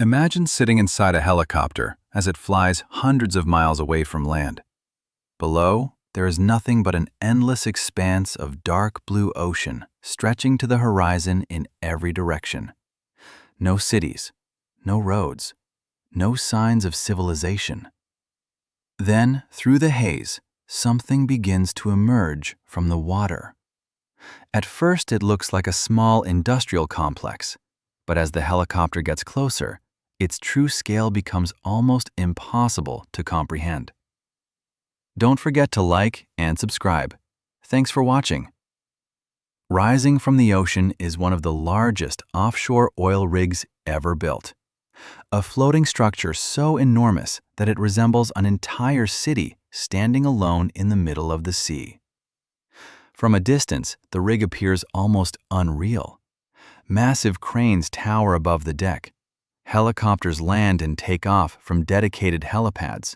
Imagine sitting inside a helicopter as it flies hundreds of miles away from land. Below, there is nothing but an endless expanse of dark blue ocean stretching to the horizon in every direction. No cities, no roads, no signs of civilization. Then, through the haze, something begins to emerge from the water. At first, it looks like a small industrial complex, but as the helicopter gets closer, its true scale becomes almost impossible to comprehend. Don't forget to like and subscribe. Thanks for watching. Rising from the ocean is one of the largest offshore oil rigs ever built. A floating structure so enormous that it resembles an entire city standing alone in the middle of the sea. From a distance, the rig appears almost unreal. Massive cranes tower above the deck. Helicopters land and take off from dedicated helipads.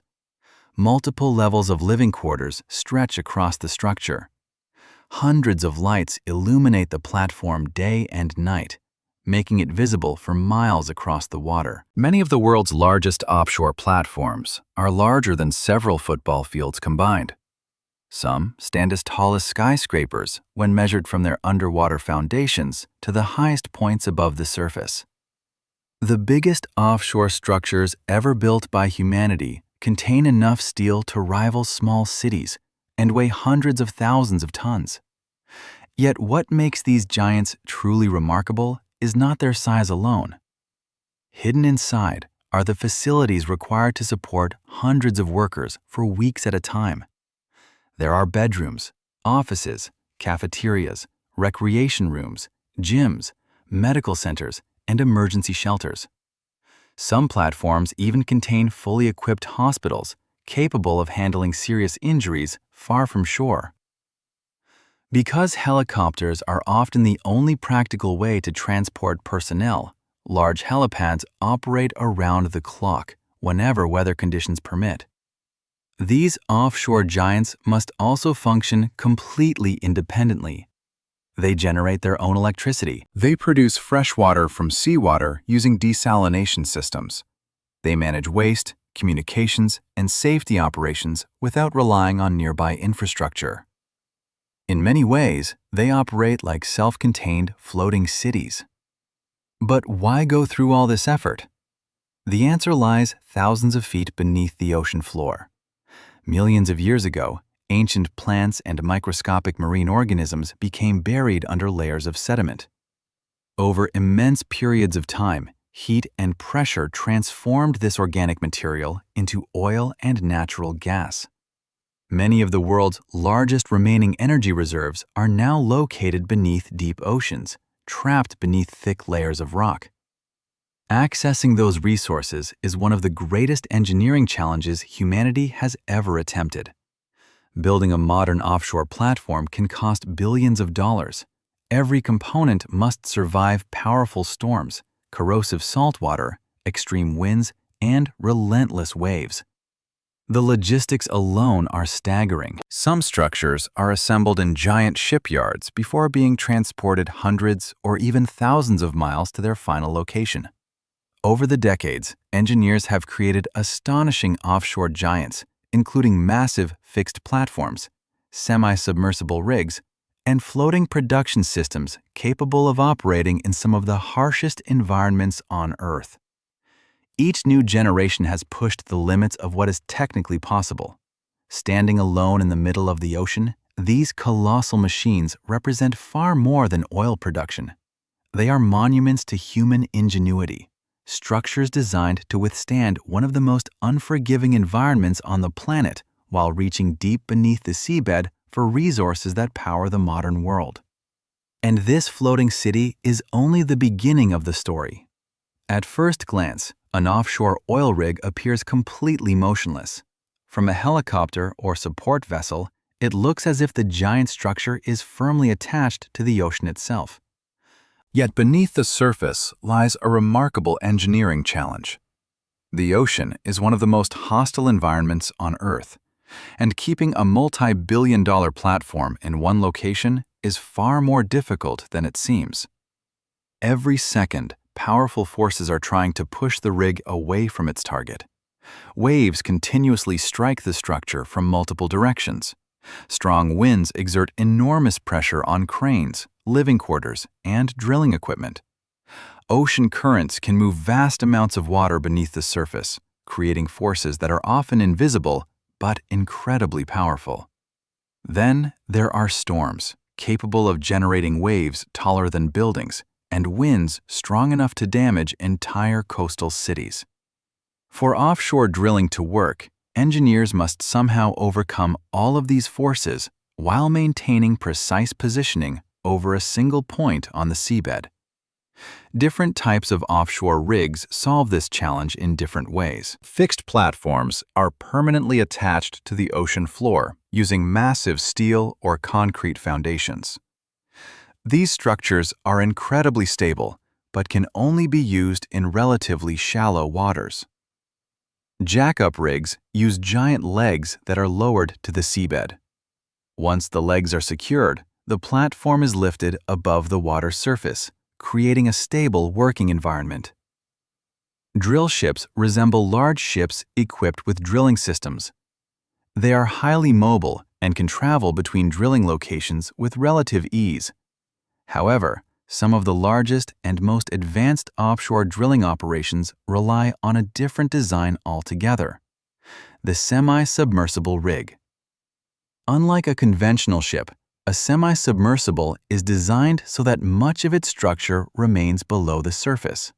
Multiple levels of living quarters stretch across the structure. Hundreds of lights illuminate the platform day and night, making it visible for miles across the water. Many of the world's largest offshore platforms are larger than several football fields combined. Some stand as tall as skyscrapers when measured from their underwater foundations to the highest points above the surface. The biggest offshore structures ever built by humanity contain enough steel to rival small cities and weigh hundreds of thousands of tons. Yet what makes these giants truly remarkable is not their size alone. Hidden inside are the facilities required to support hundreds of workers for weeks at a time. There are bedrooms, offices, cafeterias, recreation rooms, gyms, medical centers, and emergency shelters. Some platforms even contain fully equipped hospitals capable of handling serious injuries far from shore. Because helicopters are often the only practical way to transport personnel, large helipads operate around the clock whenever weather conditions permit. These offshore giants must also function completely independently. They generate their own electricity. They produce fresh water from seawater using desalination systems. They manage waste, communications, and safety operations without relying on nearby infrastructure. In many ways, they operate like self-contained floating cities. But why go through all this effort? The answer lies thousands of feet beneath the ocean floor. Millions of years ago, ancient plants and microscopic marine organisms became buried under layers of sediment. Over immense periods of time, heat and pressure transformed this organic material into oil and natural gas. Many of the world's largest remaining energy reserves are now located beneath deep oceans, trapped beneath thick layers of rock. Accessing those resources is one of the greatest engineering challenges humanity has ever attempted. Building a modern offshore platform can cost billions of dollars. Every component must survive powerful storms, corrosive saltwater, extreme winds, and relentless waves. The logistics alone are staggering. Some structures are assembled in giant shipyards before being transported hundreds or even thousands of miles to their final location. Over the decades, engineers have created astonishing offshore giants, including massive fixed platforms, semi-submersible rigs, and floating production systems capable of operating in some of the harshest environments on Earth. Each new generation has pushed the limits of what is technically possible. Standing alone in the middle of the ocean, these colossal machines represent far more than oil production. They are monuments to human ingenuity, structures designed to withstand one of the most unforgiving environments on the planet while reaching deep beneath the seabed for resources that power the modern world. And this floating city is only the beginning of the story. At first glance, an offshore oil rig appears completely motionless. From a helicopter or support vessel, it looks as if the giant structure is firmly attached to the ocean itself. Yet beneath the surface lies a remarkable engineering challenge. The ocean is one of the most hostile environments on Earth, and keeping a multi-billion-dollar platform in one location is far more difficult than it seems. Every second, powerful forces are trying to push the rig away from its target. Waves continuously strike the structure from multiple directions. Strong winds exert enormous pressure on cranes, living quarters, and drilling equipment. Ocean currents can move vast amounts of water beneath the surface, creating forces that are often invisible but incredibly powerful. Then there are storms, capable of generating waves taller than buildings, and winds strong enough to damage entire coastal cities. For offshore drilling to work, engineers must somehow overcome all of these forces while maintaining precise positioning over a single point on the seabed. Different types of offshore rigs solve this challenge in different ways. Fixed platforms are permanently attached to the ocean floor using massive steel or concrete foundations. These structures are incredibly stable, but can only be used in relatively shallow waters. Jack-up rigs use giant legs that are lowered to the seabed. Once the legs are secured, the platform is lifted above the water surface, creating a stable working environment. Drill ships resemble large ships equipped with drilling systems. They are highly mobile and can travel between drilling locations with relative ease. However, some of the largest and most advanced offshore drilling operations rely on a different design altogether: the semi-submersible rig. Unlike a conventional ship, a semi-submersible is designed so that much of its structure remains below the surface.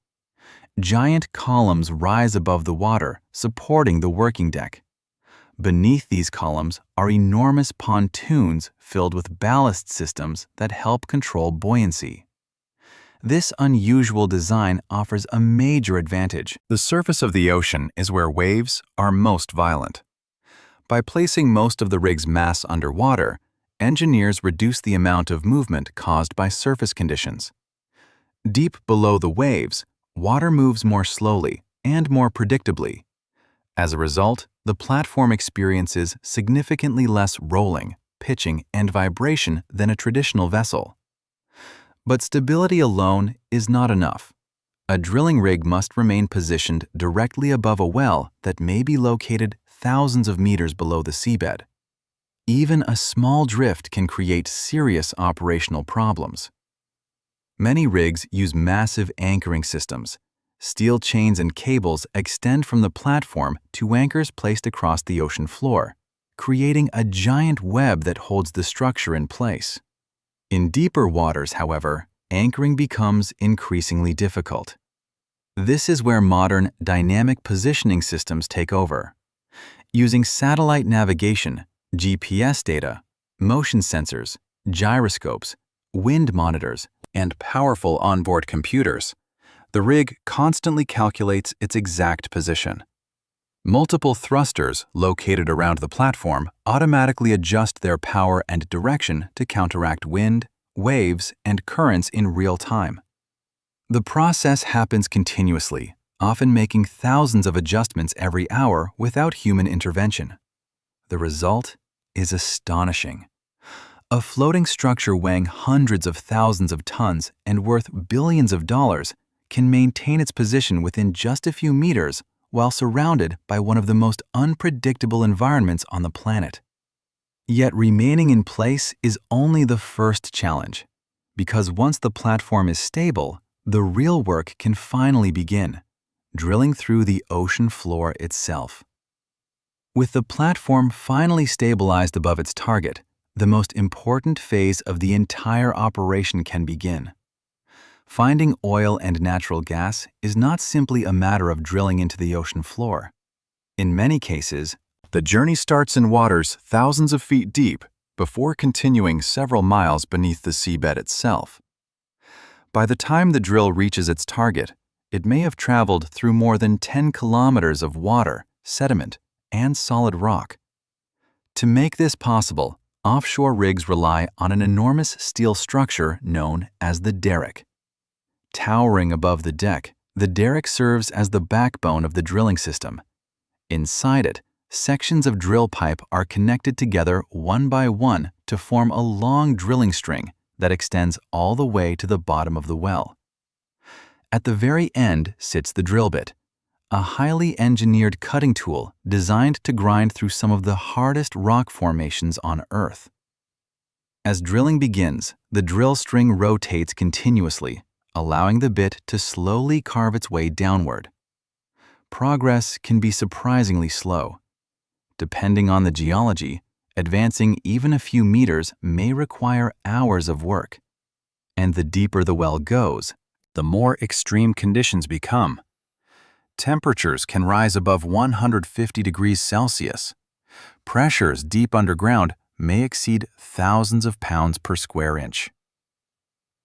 Giant columns rise above the water, supporting the working deck. Beneath these columns are enormous pontoons filled with ballast systems that help control buoyancy. This unusual design offers a major advantage. The surface of the ocean is where waves are most violent. By placing most of the rig's mass underwater, engineers reduce the amount of movement caused by surface conditions. Deep below the waves, water moves more slowly and more predictably. As a result, the platform experiences significantly less rolling, pitching, and vibration than a traditional vessel. But stability alone is not enough. A drilling rig must remain positioned directly above a well that may be located thousands of meters below the seabed. Even a small drift can create serious operational problems. Many rigs use massive anchoring systems. Steel chains and cables extend from the platform to anchors placed across the ocean floor, creating a giant web that holds the structure in place. In deeper waters, however, anchoring becomes increasingly difficult. This is where modern dynamic positioning systems take over. Using satellite navigation, GPS data, motion sensors, gyroscopes, wind monitors, and powerful onboard computers, the rig constantly calculates its exact position. Multiple thrusters located around the platform automatically adjust their power and direction to counteract wind, waves, and currents in real time. The process happens continuously, often making thousands of adjustments every hour without human intervention. The result is astonishing. A floating structure weighing hundreds of thousands of tons and worth billions of dollars can maintain its position within just a few meters while surrounded by one of the most unpredictable environments on the planet. Yet remaining in place is only the first challenge, because once the platform is stable, the real work can finally begin, drilling through the ocean floor itself. With the platform finally stabilized above its target, the most important phase of the entire operation can begin. Finding oil and natural gas is not simply a matter of drilling into the ocean floor. In many cases, the journey starts in waters thousands of feet deep before continuing several miles beneath the seabed itself. By the time the drill reaches its target, it may have traveled through more than 10 kilometers of water, sediment, and solid rock. To make this possible, offshore rigs rely on an enormous steel structure known as the derrick. Towering above the deck, the derrick serves as the backbone of the drilling system. Inside it, sections of drill pipe are connected together one by one to form a long drilling string that extends all the way to the bottom of the well. At the very end sits the drill bit, a highly engineered cutting tool designed to grind through some of the hardest rock formations on Earth. As drilling begins, the drill string rotates continuously, allowing the bit to slowly carve its way downward. Progress can be surprisingly slow. Depending on the geology, advancing even a few meters may require hours of work. And the deeper the well goes, the more extreme conditions become. Temperatures can rise above 150 degrees Celsius. Pressures deep underground may exceed thousands of pounds per square inch.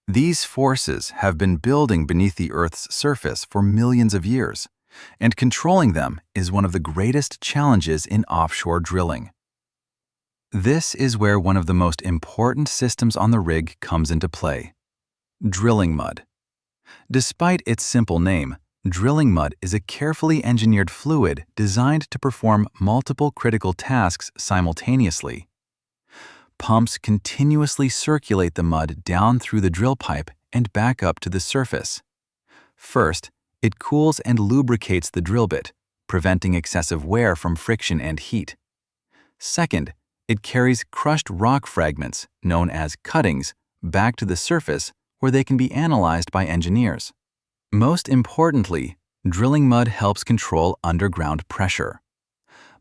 These forces have been building beneath the Earth's surface for millions of years, and controlling them is one of the greatest challenges in offshore drilling. This is where one of the most important systems on the rig comes into play: drilling mud. Despite its simple name, drilling mud is a carefully engineered fluid designed to perform multiple critical tasks simultaneously. Pumps continuously circulate the mud down through the drill pipe and back up to the surface. First, it cools and lubricates the drill bit, preventing excessive wear from friction and heat. Second, it carries crushed rock fragments, known as cuttings, back to the surface where they can be analyzed by engineers. Most importantly, drilling mud helps control underground pressure.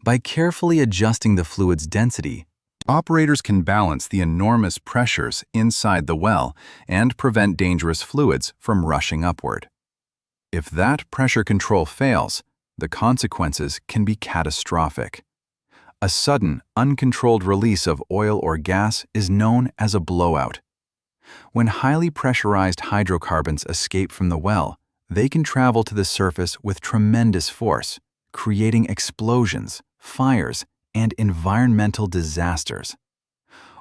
By carefully adjusting the fluid's density, operators can balance the enormous pressures inside the well and prevent dangerous fluids from rushing upward. If that pressure control fails, the consequences can be catastrophic. A sudden, uncontrolled release of oil or gas is known as a blowout. When highly pressurized hydrocarbons escape from the well, they can travel to the surface with tremendous force, creating explosions, fires, and environmental disasters.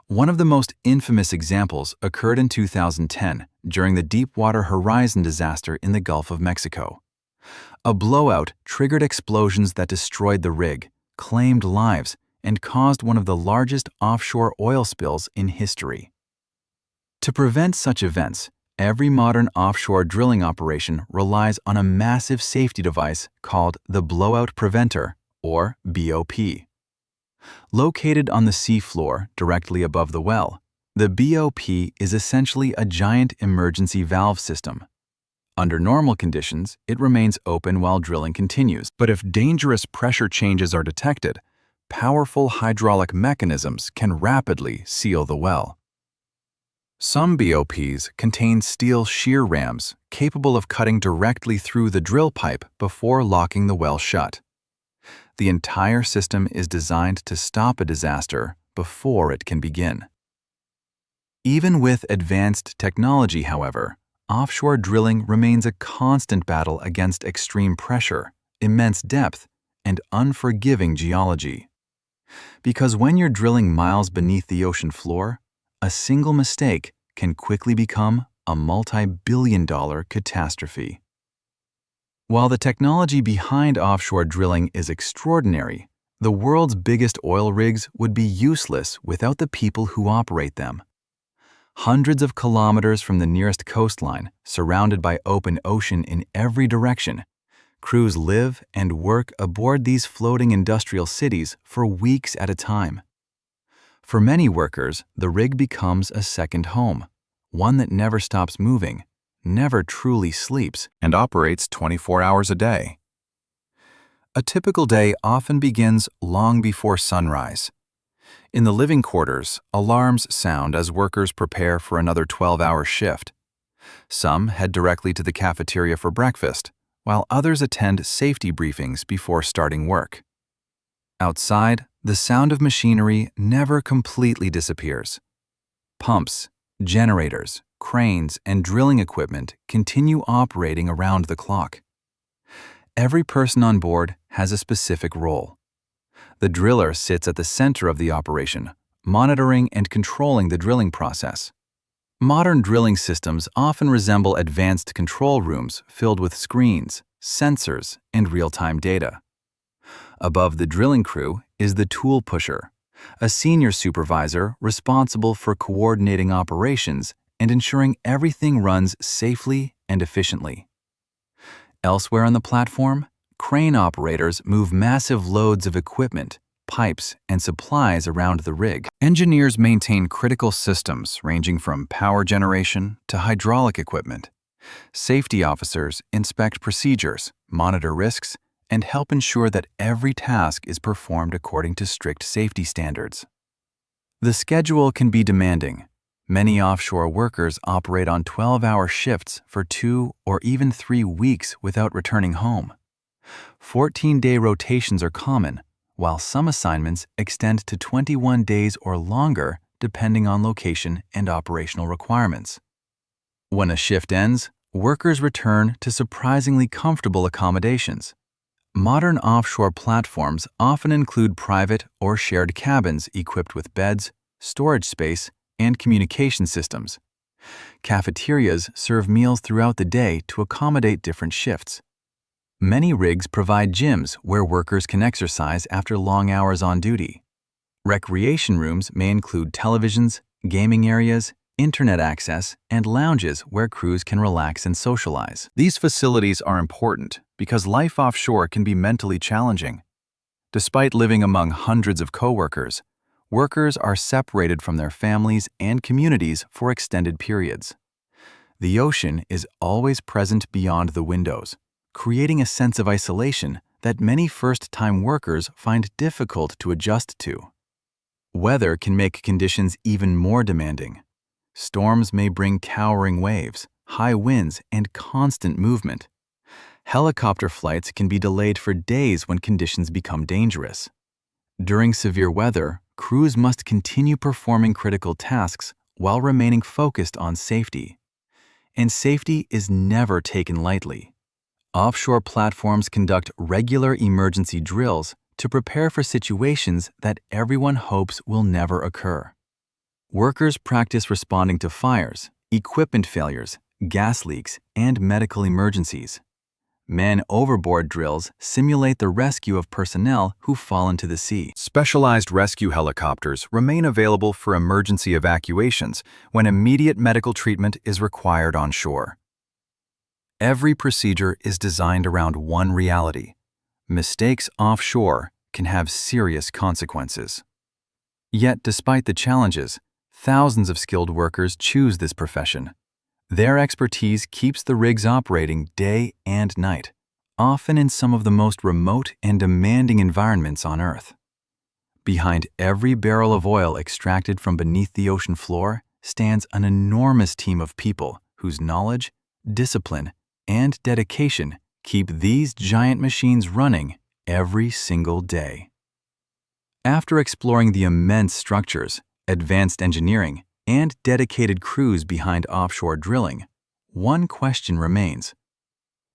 One of the most infamous examples occurred in 2010 during the Deepwater Horizon disaster in the Gulf of Mexico. A blowout triggered explosions that destroyed the rig, claimed lives, and caused one of the largest offshore oil spills in history. To prevent such events, every modern offshore drilling operation relies on a massive safety device called the Blowout Preventer, or BOP. Located on the seafloor directly above the well, the BOP is essentially a giant emergency valve system. Under normal conditions, it remains open while drilling continues, but if dangerous pressure changes are detected, powerful hydraulic mechanisms can rapidly seal the well. Some BOPs contain steel shear rams capable of cutting directly through the drill pipe before locking the well shut. The entire system is designed to stop a disaster before it can begin. Even with advanced technology, however, offshore drilling remains a constant battle against extreme pressure, immense depth, and unforgiving geology. Because when you're drilling miles beneath the ocean floor, a single mistake can quickly become a multi-billion-dollar catastrophe. While the technology behind offshore drilling is extraordinary, the world's biggest oil rigs would be useless without the people who operate them. Hundreds of kilometers from the nearest coastline, surrounded by open ocean in every direction, crews live and work aboard these floating industrial cities for weeks at a time. For many workers, the rig becomes a second home, one that never stops moving, never truly sleeps, and operates 24 hours a day. A typical day often begins long before sunrise. In the living quarters, alarms sound as workers prepare for another 12-hour shift. Some head directly to the cafeteria for breakfast, while others attend safety briefings before starting work. Outside, the sound of machinery never completely disappears. Pumps, generators, cranes, and drilling equipment continue operating around the clock. Every person on board has a specific role. The driller sits at the center of the operation, monitoring and controlling the drilling process. Modern drilling systems often resemble advanced control rooms filled with screens, sensors, and real-time data. Above the drilling crew is the tool pusher, a senior supervisor responsible for coordinating operations and ensuring everything runs safely and efficiently. Elsewhere on the platform, crane operators move massive loads of equipment, pipes, and supplies around the rig. Engineers maintain critical systems ranging from power generation to hydraulic equipment. Safety officers inspect procedures, monitor risks, and help ensure that every task is performed according to strict safety standards. The schedule can be demanding. Many offshore workers operate on 12-hour shifts for 2 or even 3 weeks without returning home. 14-day rotations are common, while some assignments extend to 21 days or longer depending on location and operational requirements. When a shift ends, workers return to surprisingly comfortable accommodations. Modern offshore platforms often include private or shared cabins equipped with beds, storage space, and communication systems. Cafeterias serve meals throughout the day to accommodate different shifts. Many rigs provide gyms where workers can exercise after long hours on duty. Recreation rooms may include televisions, gaming areas, internet access, and lounges where crews can relax and socialize. These facilities are important because life offshore can be mentally challenging. Despite living among hundreds of coworkers, workers are separated from their families and communities for extended periods. The ocean is always present beyond the windows, creating a sense of isolation that many first-time workers find difficult to adjust to. Weather can make conditions even more demanding. Storms may bring towering waves, high winds, and constant movement. Helicopter flights can be delayed for days when conditions become dangerous. During severe weather, crews must continue performing critical tasks while remaining focused on safety. And safety is never taken lightly. Offshore platforms conduct regular emergency drills to prepare for situations that everyone hopes will never occur. Workers practice responding to fires, equipment failures, gas leaks, and medical emergencies. Man overboard drills simulate the rescue of personnel who fall into the sea. Specialized rescue helicopters remain available for emergency evacuations when immediate medical treatment is required on shore. Every procedure is designed around one reality: mistakes offshore can have serious consequences. Yet, despite the challenges, thousands of skilled workers choose this profession. Their expertise keeps the rigs operating day and night, often in some of the most remote and demanding environments on Earth. Behind every barrel of oil extracted from beneath the ocean floor stands an enormous team of people whose knowledge, discipline, and dedication keep these giant machines running every single day. After exploring the immense structures, advanced engineering, and dedicated crews behind offshore drilling, one question remains: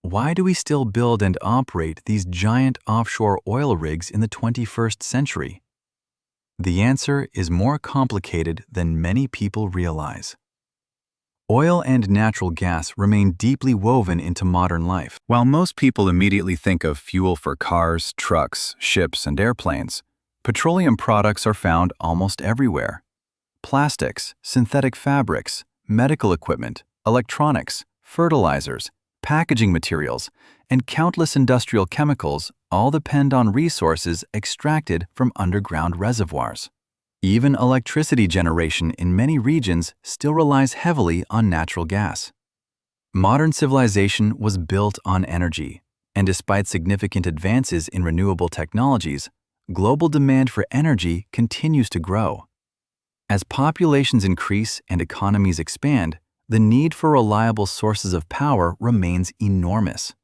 why do we still build and operate these giant offshore oil rigs in the 21st century? The answer is more complicated than many people realize. Oil and natural gas remain deeply woven into modern life. While most people immediately think of fuel for cars, trucks, ships, and airplanes, petroleum products are found almost everywhere. Plastics, synthetic fabrics, medical equipment, electronics, fertilizers, packaging materials, and countless industrial chemicals all depend on resources extracted from underground reservoirs. Even electricity generation in many regions still relies heavily on natural gas. Modern civilization was built on energy, and despite significant advances in renewable technologies, global demand for energy continues to grow. As populations increase and economies expand, the need for reliable sources of power remains enormous.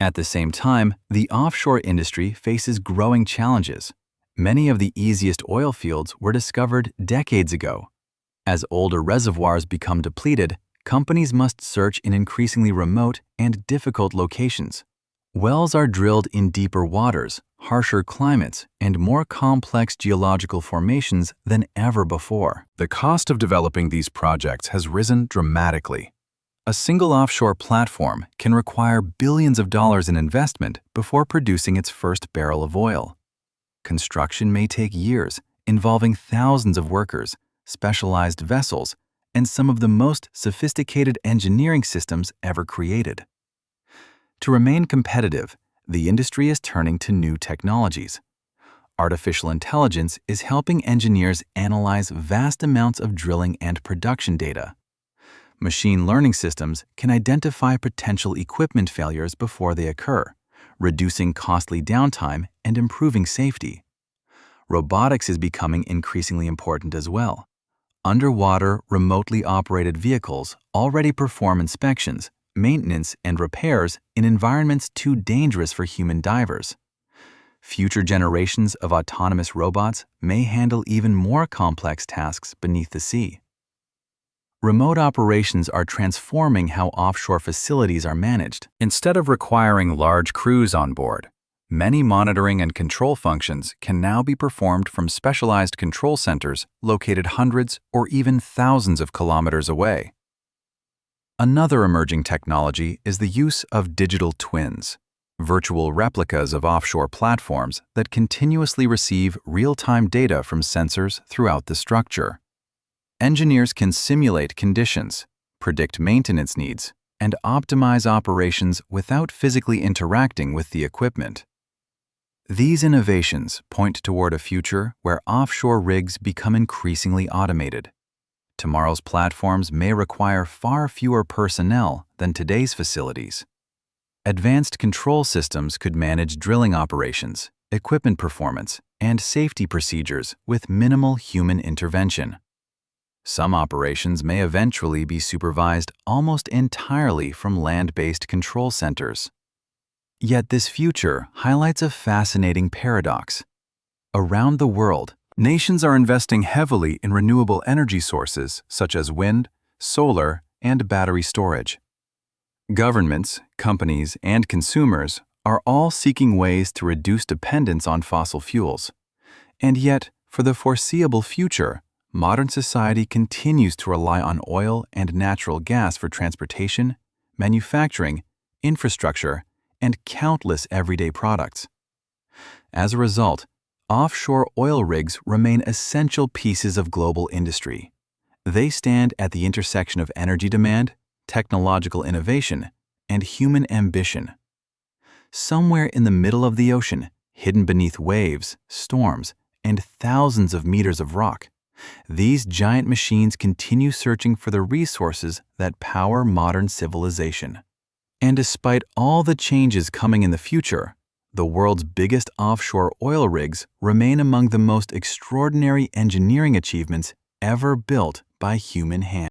At the same time, the offshore industry faces growing challenges. Many of the easiest oil fields were discovered decades ago. As older reservoirs become depleted, companies must search in increasingly remote and difficult locations. Wells are drilled in deeper waters, harsher climates, and more complex geological formations than ever before. The cost of developing these projects has risen dramatically. A single offshore platform can require billions of dollars in investment before producing its first barrel of oil. Construction may take years, involving thousands of workers, specialized vessels, and some of the most sophisticated engineering systems ever created. To remain competitive, the industry is turning to new technologies. Artificial intelligence is helping engineers analyze vast amounts of drilling and production data. Machine learning systems can identify potential equipment failures before they occur, reducing costly downtime and improving safety. Robotics is becoming increasingly important as well. Underwater, remotely operated vehicles already perform inspections, maintenance, and repairs in environments too dangerous for human divers. Future generations of autonomous robots may handle even more complex tasks beneath the sea. Remote operations are transforming how offshore facilities are managed. Instead of requiring large crews on board, many monitoring and control functions can now be performed from specialized control centers located hundreds or even thousands of kilometers away. Another emerging technology is the use of digital twins, virtual replicas of offshore platforms that continuously receive real-time data from sensors throughout the structure. Engineers can simulate conditions, predict maintenance needs, and optimize operations without physically interacting with the equipment. These innovations point toward a future where offshore rigs become increasingly automated. Tomorrow's platforms may require far fewer personnel than today's facilities. Advanced control systems could manage drilling operations, equipment performance, and safety procedures with minimal human intervention. Some operations may eventually be supervised almost entirely from land-based control centers. Yet this future highlights a fascinating paradox. Around the world, nations are investing heavily in renewable energy sources such as wind, solar, and battery storage. Governments, companies, and consumers are all seeking ways to reduce dependence on fossil fuels. And yet, for the foreseeable future, modern society continues to rely on oil and natural gas for transportation, manufacturing, infrastructure, and countless everyday products. As a result, offshore oil rigs remain essential pieces of global industry. They stand at the intersection of energy demand, technological innovation, and human ambition. Somewhere in the middle of the ocean, hidden beneath waves, storms, and thousands of meters of rock, these giant machines continue searching for the resources that power modern civilization. And despite all the changes coming in the future, the world's biggest offshore oil rigs remain among the most extraordinary engineering achievements ever built by human hands.